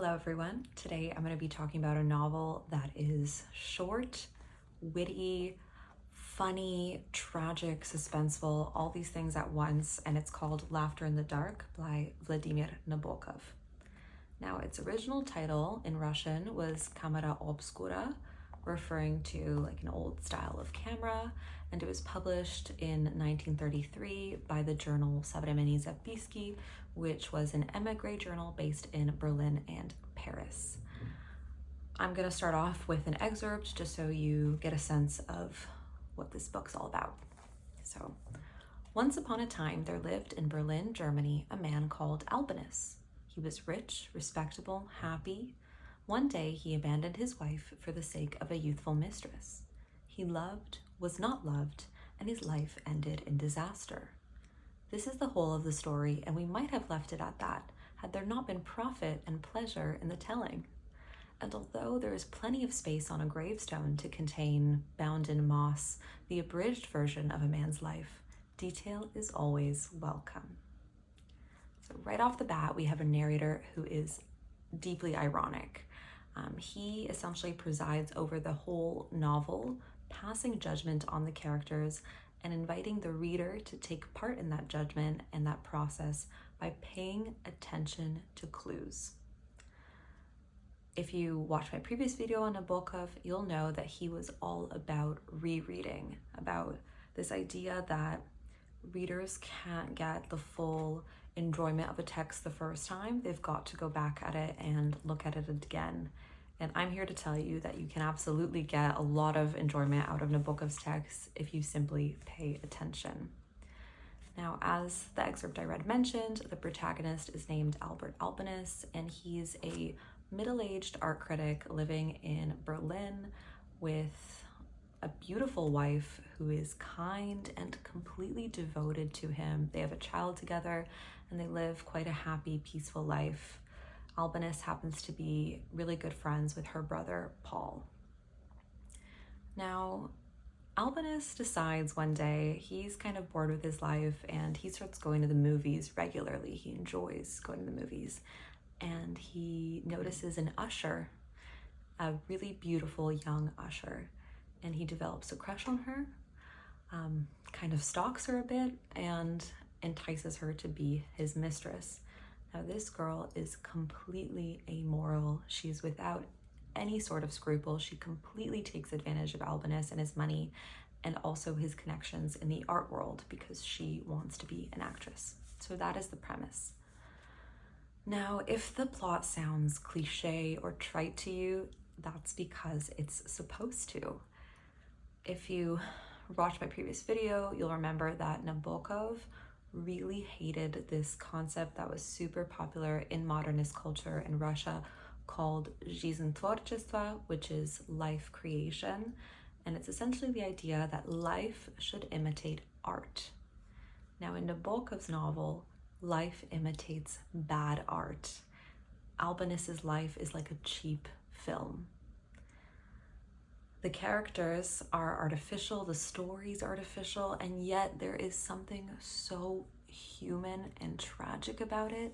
Hello everyone. Today I'm going to be talking about a novel that is short, witty, funny, tragic, suspenseful, all these things at once, and it's called Laughter in the Dark by Vladimir Nabokov. Now, its original title in Russian was Kamera Obskura, referring to like an old style of camera, and it was published in 1933 by the journal Современные Записки, which was an émigré journal based in Berlin and Paris. I'm going to start off with an excerpt just so you get a sense of what this book's all about. So, once upon a time, there lived in Berlin, Germany, a man called Albinus. He was rich, respectable, happy. One day, he abandoned his wife for the sake of a youthful mistress. He loved, was not loved, and his life ended in disaster. This is the whole of the story, and we might have left it at that, had there not been profit and pleasure in the telling. And although there is plenty of space on a gravestone to contain, bound in moss, the abridged version of a man's life, detail is always welcome. So right off the bat, we have a narrator who is deeply ironic. He essentially presides over the whole novel, passing judgment on the characters and inviting the reader to take part in that judgment and that process by paying attention to clues. If you watched my previous video on Nabokov, you'll know that he was all about rereading, about this idea that readers can't get the full enjoyment of a text the first time. They've got to go back at it and look at it again. And I'm here to tell you that you can absolutely get a lot of enjoyment out of Nabokov's text if you simply pay attention. Now, as the excerpt I read mentioned, the protagonist is named Albinus, and he's a middle-aged art critic living in Berlin with a beautiful wife who is kind and completely devoted to him. They have a child together, and they live quite a happy, peaceful life. Albinus happens to be really good friends with her brother, Paul. Now, Albinus decides one day he's kind of bored with his life and he starts going to the movies regularly. He enjoys going to the movies. And he notices an usher, a really beautiful young usher, and he develops a crush on her, kind of stalks her a bit, and entices her to be his mistress. Now, this girl is completely amoral. She's without any sort of scruple. She completely takes advantage of Albinus and his money and also his connections in the art world because she wants to be an actress. So that is the premise. Now, if the plot sounds cliche or trite to you, that's because it's supposed to. If you watched my previous video, you'll remember that Nabokov really hated this concept that was super popular in modernist culture in Russia called жизнетворчество, which is life creation. And it's essentially the idea that life should imitate art. Now, in Nabokov's novel, life imitates bad art. Albinus's life is like a cheap film. The characters are artificial, the story's artificial, and yet there is something so human and tragic about it.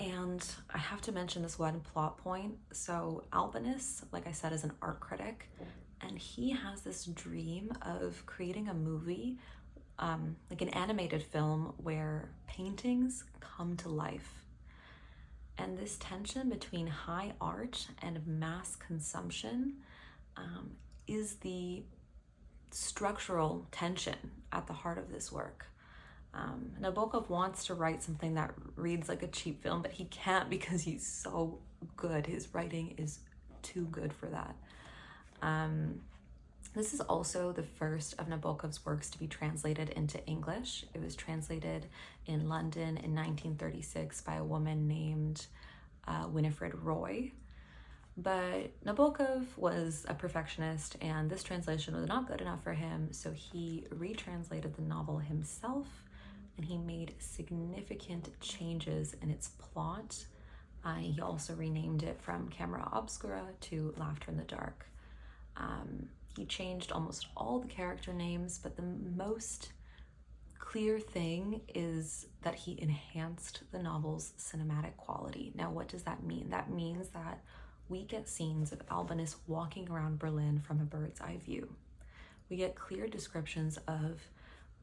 And I have to mention this one plot point. So Albinus, like I said, is an art critic, and he has this dream of creating a movie, like an animated film where paintings come to life. And this tension between high art and mass consumption is the structural tension at the heart of this work. Nabokov wants to write something that reads like a cheap film, but he can't because he's so good. His writing is too good for that. This is also the first of Nabokov's works to be translated into English. It was translated in London in 1936 by a woman named Winifred Roy. But Nabokov was a perfectionist, and this translation was not good enough for him, so he retranslated the novel himself, and he made significant changes in its plot. He also renamed it from Camera Obscura to Laughter in the Dark. He changed almost all the character names, but the most clear thing is that he enhanced the novel's cinematic quality. Now, what does that mean? That means that we get scenes of Albinus walking around Berlin from a bird's eye view. We get clear descriptions of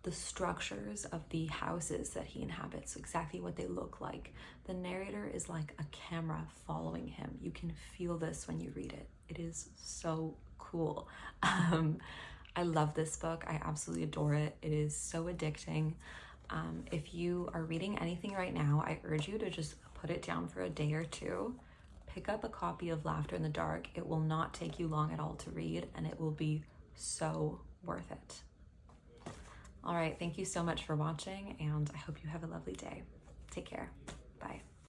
the structures of the houses that he inhabits, exactly what they look like. The narrator is like a camera following him. You can feel this when you read it. It is so cool. I love this book. I absolutely adore it. It is so addicting. If you are reading anything right now, I urge you to just put it down for a day or two. Pick up a copy of Laughter in the Dark. It will not take you long at all to read, and it will be so worth it. All right, thank you so much for watching, and I hope you have a lovely day. Take care. Bye.